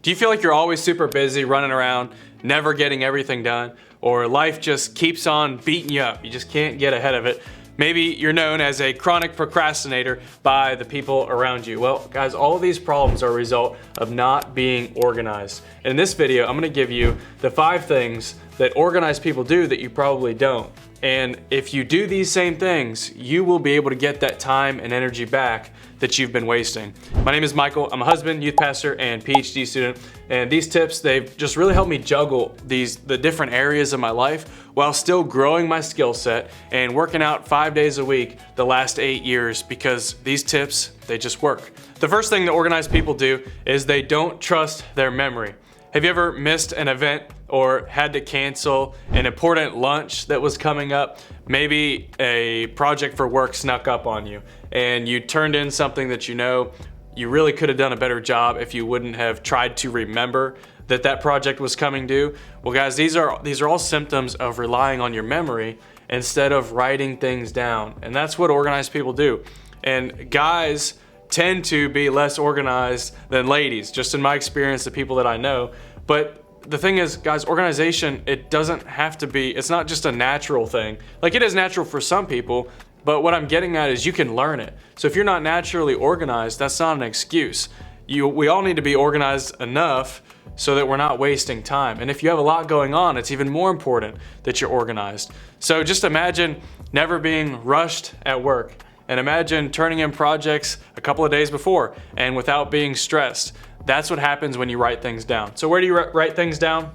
Do you feel like you're always super busy, running around, never getting everything done, or life just keeps on beating you up? You just can't get ahead of it. Maybe you're known as a chronic procrastinator by the people around you. Well, guys, all of these problems are a result of not being organized. In this video, I'm gonna give you the 5 things that organized people do that you probably don't. And if you do these same things, you will be able to get that time and energy back that you've been wasting. My name is Michael. I'm a husband, youth pastor, and PhD student. And these tips, they've just really helped me juggle the different areas of my life while still growing my skill set and working out 5 days a week the last 8 years, because these tips, they just work. The first thing that organized people do is they don't trust their memory. Have you ever missed an event or had to cancel an important lunch that was coming up? Maybe a project for work snuck up on you and you turned in something that you know you really could have done a better job if you wouldn't have tried to remember that project was coming due. Well, guys, these are all symptoms of relying on your memory instead of writing things down. And that's what organized people do. And guys tend to be less organized than ladies, just in my experience, the people that I know. But the thing is, guys, organization, it doesn't have to be, it's not just a natural thing. Like, it is natural for some people, but what I'm getting at is you can learn it. So if you're not naturally organized, that's not an excuse. We all need to be organized enough so that we're not wasting time. And if you have a lot going on, it's even more important that you're organized. So just imagine never being rushed at work. And imagine turning in projects a couple of days before and without being stressed. That's what happens when you write things down. So where do you write things down?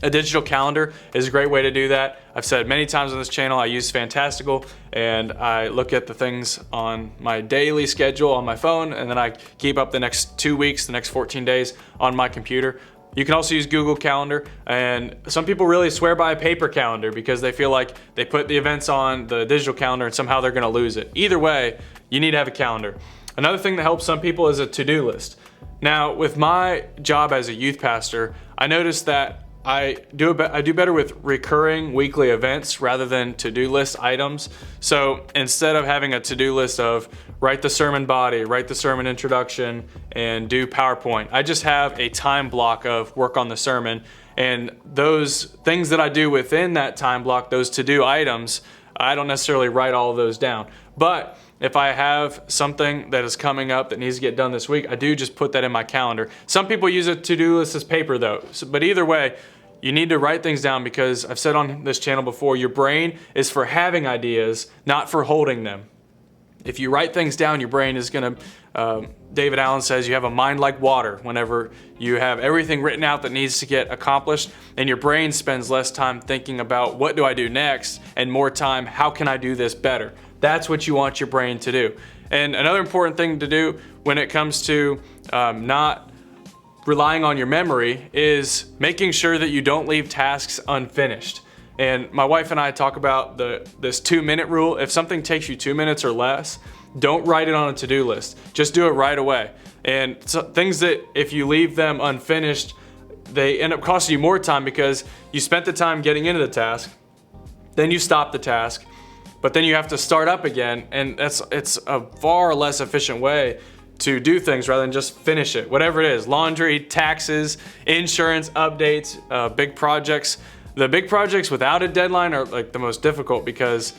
A digital calendar is a great way to do that. I've said many times on this channel, I use Fantastical, and I look at the things on my daily schedule on my phone, and then I keep up the next 2 weeks, the next 14 days on my computer. You can also use Google Calendar, and some people really swear by a paper calendar because they feel like they put the events on the digital calendar and somehow they're gonna lose it. Either way, you need to have a calendar. Another thing that helps some people is a to-do list. Now, with my job as a youth pastor, I noticed that I do better with recurring weekly events rather than to-do list items. So instead of having a to-do list of write the sermon body, write the sermon introduction, and do PowerPoint, I just have a time block of work on the sermon. And those things that I do within that time block, those to-do items, I don't necessarily write all of those down. But if I have something that is coming up that needs to get done this week, I do just put that in my calendar. Some people use a to-do list as paper though. But either way, you need to write things down, because I've said on this channel before, your brain is for having ideas, not for holding them. If you write things down, your brain is gonna, David Allen says, you have a mind like water. Whenever you have everything written out that needs to get accomplished, and your brain spends less time thinking about what do I do next, and more time, how can I do this better? That's what you want your brain to do. And another important thing to do when it comes to not relying on your memory is making sure that you don't leave tasks unfinished. And my wife and I talk about this 2-minute rule. If something takes you 2 minutes or less, don't write it on a to-do list. Just do it right away. And so things that if you leave them unfinished, they end up costing you more time because you spent the time getting into the task, then you stop the task, but then you have to start up again, and it's a far less efficient way to do things rather than just finish it. Whatever it is, laundry, taxes, insurance, updates, big projects. The big projects without a deadline are like the most difficult, because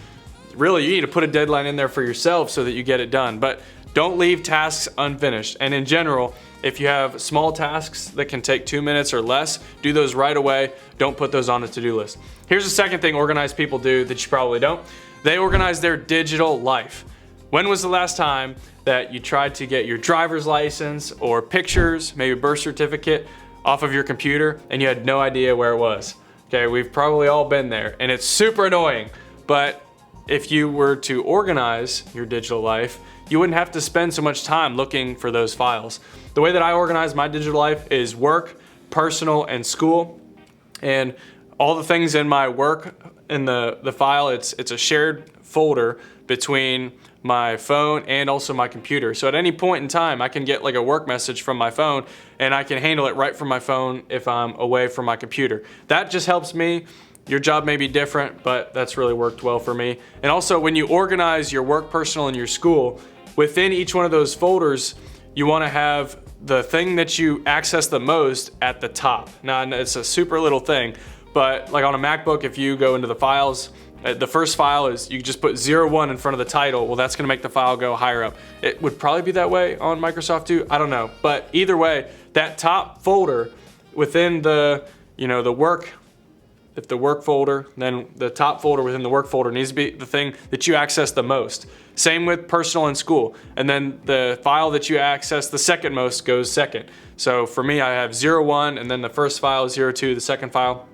really you need to put a deadline in there for yourself so that you get it done. But don't leave tasks unfinished. And in general, if you have small tasks that can take 2 minutes or less, do those right away. Don't put those on a to-do list. Here's the second thing organized people do that you probably don't. They organize their digital life. When was the last time that you tried to get your driver's license or pictures, maybe a birth certificate, off of your computer and you had no idea where it was? Okay, we've probably all been there, and it's super annoying. But if you were to organize your digital life, you wouldn't have to spend so much time looking for those files. The way that I organize my digital life is work, personal, and school. And all the things in my work in the file, it's a shared folder between my phone and also my computer. So at any point in time, I can get like a work message from my phone, and I can handle it right from my phone if I'm away from my computer. That just helps me. Your job may be different, but that's really worked well for me. And also, when you organize your work, personal, and your school, within each one of those folders, you want to have the thing that you access the most at the top. Now, it's a super little thing, but like on a MacBook, if you go into the files, the first file is, you just put 01 in front of the title. Well, that's gonna make the file go higher up. It would probably be that way on Microsoft too, I don't know. But either way, that top folder within the, the work, if the work folder, then the top folder within the work folder needs to be the thing that you access the most. Same with personal and school. And then the file that you access the second most goes second. So for me, I have 01, and then the first file is 02, the second file.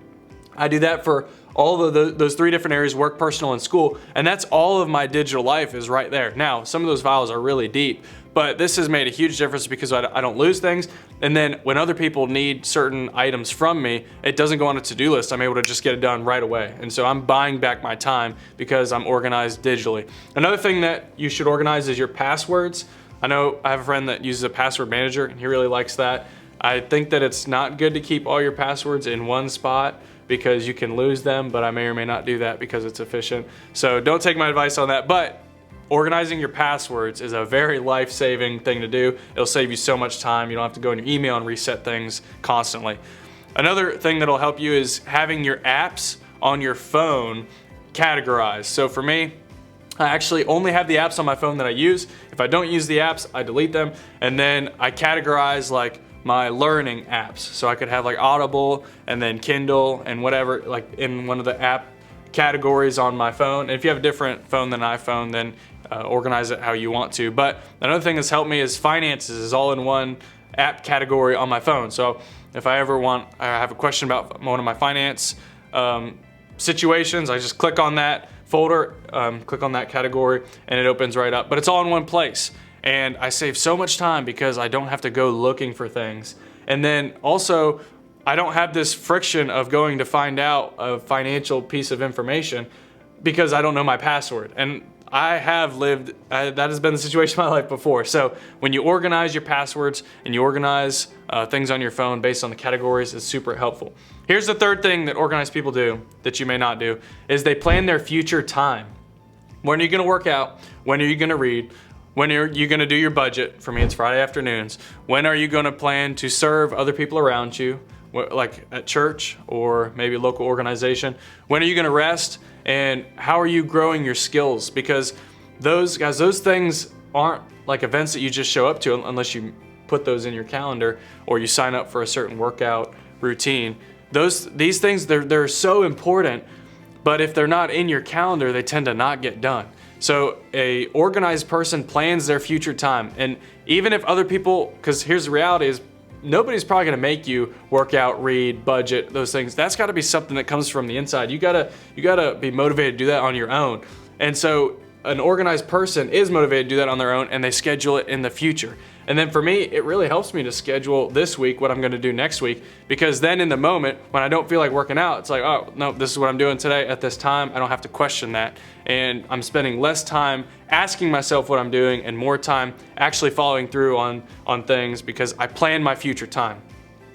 I do that for all of those three different areas: work, personal, and school. And that's all of my digital life is right there. Now, some of those files are really deep, but this has made a huge difference because I don't lose things. And then when other people need certain items from me, it doesn't go on a to-do list. I'm able to just get it done right away. And so I'm buying back my time because I'm organized digitally. Another thing that you should organize is your passwords. I know I have a friend that uses a password manager, and he really likes that. I think that it's not good to keep all your passwords in one spot because you can lose them, but I may or may not do that because it's efficient. So don't take my advice on that, but organizing your passwords is a very life-saving thing to do. It'll save you so much time. You don't have to go in your email and reset things constantly. Another thing that'll help you is having your apps on your phone categorized. So for me, I actually only have the apps on my phone that I use. If I don't use the apps, I delete them, and then I categorize like my learning apps. So I could have like Audible and then Kindle and whatever, like in one of the app categories on my phone. And if you have a different phone than iPhone, then organize it how you want to. But another thing that's helped me is finances is all in one app category on my phone. So if I ever have a question about one of my finance situations, I just click on that folder, click on that category, and it opens right up. But it's all in one place. And I save so much time because I don't have to go looking for things. And then also, I don't have this friction of going to find out a financial piece of information because I don't know my password. And I have lived, that has been the situation in my life before. So when you organize your passwords and you organize things on your phone based on the categories, it's super helpful. Here's the third thing that organized people do that you may not do, is they plan their future time. When are you gonna work out? When are you gonna read? When are you gonna do your budget? For me, it's Friday afternoons. When are you gonna plan to serve other people around you, like at church or maybe a local organization? When are you gonna rest? And how are you growing your skills? Because those things aren't like events that you just show up to unless you put those in your calendar or you sign up for a certain workout routine. These things, they're so important, but if they're not in your calendar, they tend to not get done. So a organized person plans their future time. And even if other people, because here's the reality is, nobody's probably gonna make you work out, read, budget, those things. That's gotta be something that comes from the inside. You gotta be motivated to do that on your own. And so an organized person is motivated to do that on their own, and they schedule it in the future. And then for me, it really helps me to schedule this week what I'm gonna do next week, because then in the moment, when I don't feel like working out, it's like, oh, no, this is what I'm doing today at this time. I don't have to question that. And I'm spending less time asking myself what I'm doing and more time actually following through on things because I plan my future time.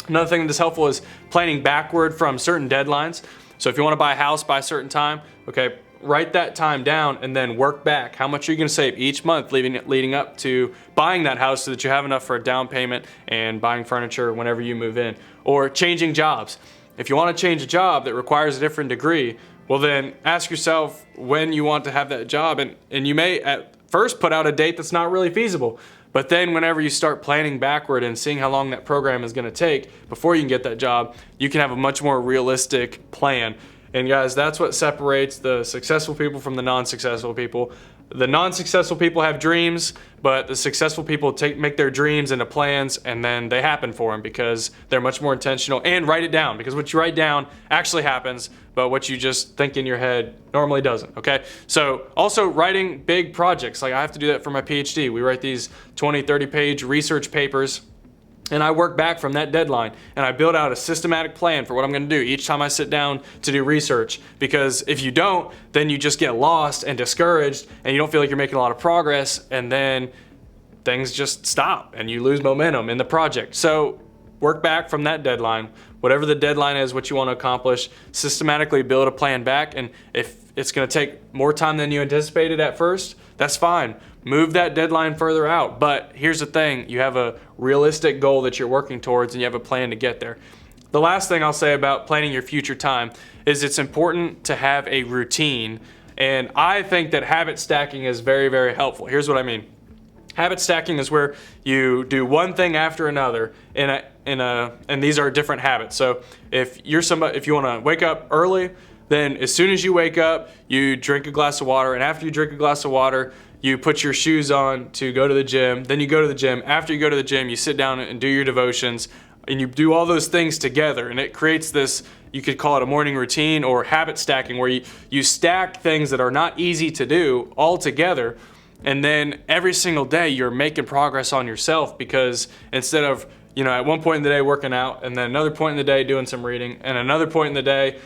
Another thing that's helpful is planning backward from certain deadlines. So if you wanna buy a house by a certain time, okay, write that time down and then work back. How much are you gonna save each month leading up to buying that house so that you have enough for a down payment and buying furniture whenever you move in? Or changing jobs. If you wanna change a job that requires a different degree, well then ask yourself when you want to have that job, and you may at first put out a date that's not really feasible. But then whenever you start planning backward and seeing how long that program is gonna take before you can get that job, you can have a much more realistic plan. And guys, that's what separates the successful people from the non-successful people. The non-successful people have dreams, but the successful people make their dreams into plans, and then they happen for them because they're much more intentional. And write it down, because what you write down actually happens, but what you just think in your head normally doesn't, okay? So also writing big projects. Like I have to do that for my PhD. We write these 20, 30-page research papers, and I work back from that deadline, and I build out a systematic plan for what I'm gonna do each time I sit down to do research. Because if you don't, then you just get lost and discouraged, and you don't feel like you're making a lot of progress, and then things just stop, and you lose momentum in the project. So work back from that deadline. Whatever the deadline is, what you wanna accomplish, systematically build a plan back, and if it's gonna take more time than you anticipated at first, that's fine. move that deadline further out. But here's the thing, you have a realistic goal that you're working towards and you have a plan to get there. The last thing I'll say about planning your future time is it's important to have a routine. And I think that habit stacking is very, very helpful. Here's what I mean. Habit stacking is where you do one thing after another and these are different habits. So if you want to wake up early, then as soon as you wake up, you drink a glass of water, and after you drink a glass of water, you put your shoes on to go to the gym. Then you go to the gym. After you go to the gym, you sit down and do your devotions, and you do all those things together, and it creates this, you could call it a morning routine or habit stacking, where you stack things that are not easy to do all together. And then every single day you're making progress on yourself, because instead of, at one point in the day working out, and then another point in the day doing some reading, and another point in the day,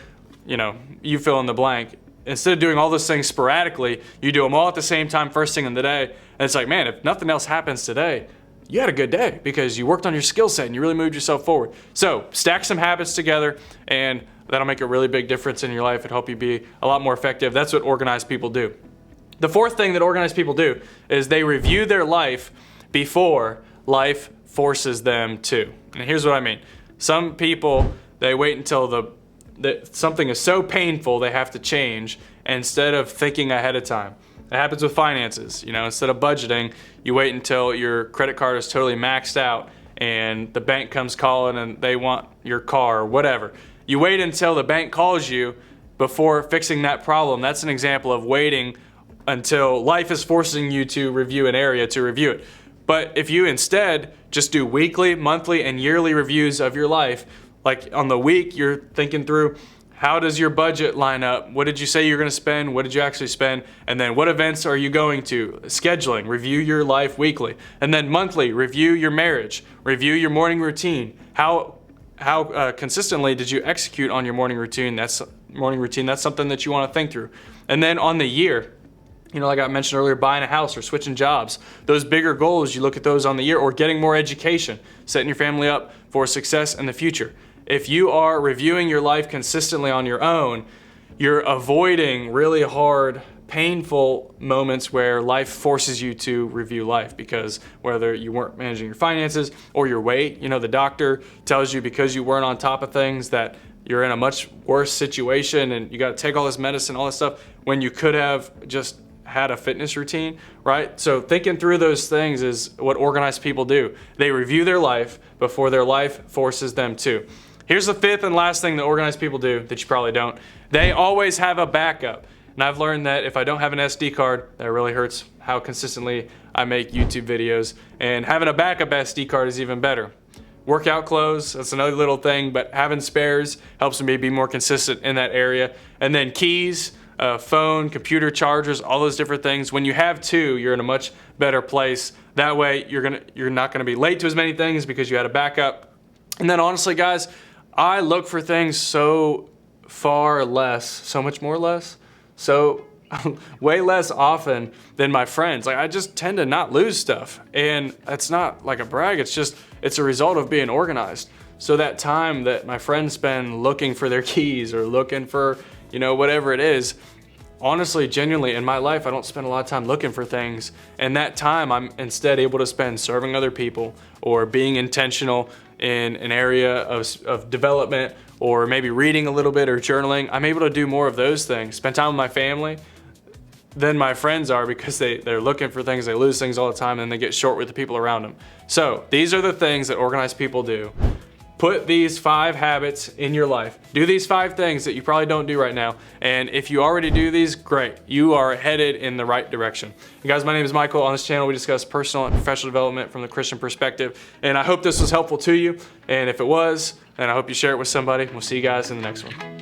you fill in the blank. Instead of doing all those things sporadically, you do them all at the same time first thing in the day. And it's like, man, if nothing else happens today, you had a good day because you worked on your skill set and you really moved yourself forward. So stack some habits together, and that'll make a really big difference in your life and help you be a lot more effective. That's what organized people do. The fourth thing that organized people do is they review their life before life forces them to. And here's what I mean. Some people, they wait until that something is so painful they have to change instead of thinking ahead of time. It happens with finances. Instead of budgeting, you wait until your credit card is totally maxed out and the bank comes calling and they want your car or whatever. You wait until the bank calls you before fixing that problem. That's an example of waiting until life is forcing you to review an area to review it. But if you instead just do weekly, monthly, and yearly reviews of your life, like on the week, you're thinking through, how does your budget line up? What did you say you're going to spend? What did you actually spend? And then what events are you going to? Scheduling, review your life weekly. And then monthly, review your marriage, review your morning routine. How consistently did you execute on your morning routine? That's something that you want to think through. And then on the year, like I mentioned earlier, buying a house or switching jobs. Those bigger goals, you look at those on the year, or getting more education, setting your family up for success in the future. If you are reviewing your life consistently on your own, you're avoiding really hard, painful moments where life forces you to review life, because whether you weren't managing your finances or your weight, the doctor tells you because you weren't on top of things that you're in a much worse situation and you got to take all this medicine, all this stuff, when you could have just had a fitness routine, right? So thinking through those things is what organized people do. They review their life before their life forces them to. Here's the fifth and last thing that organized people do that you probably don't. They always have a backup. And I've learned that if I don't have an SD card, that really hurts how consistently I make YouTube videos. And having a backup SD card is even better. Workout clothes, that's another little thing, but having spares helps me be more consistent in that area. And then keys, phone, computer chargers, all those different things. When you have two, you're in a much better place. That way, you're not gonna be late to as many things because you had a backup. And then honestly, guys, I look for things so much more less, so way less often than my friends. Like, I just tend to not lose stuff, and it's not like a brag. It's a result of being organized. So that time that my friends spend looking for their keys or looking for, whatever it is, honestly, genuinely, in my life, I don't spend a lot of time looking for things. And that time I'm instead able to spend serving other people or being intentional in an area of development, or maybe reading a little bit or journaling. I'm able to do more of those things, spend time with my family, than my friends are, because they're looking for things, they lose things all the time, and they get short with the people around them. So these are the things that organized people do. Put these 5 habits in your life. Do these 5 things that you probably don't do right now. And if you already do these, great. You are headed in the right direction. And guys, my name is Michael. On this channel, we discuss personal and professional development from the Christian perspective. And I hope this was helpful to you. And if it was, then I hope you share it with somebody. We'll see you guys in the next one.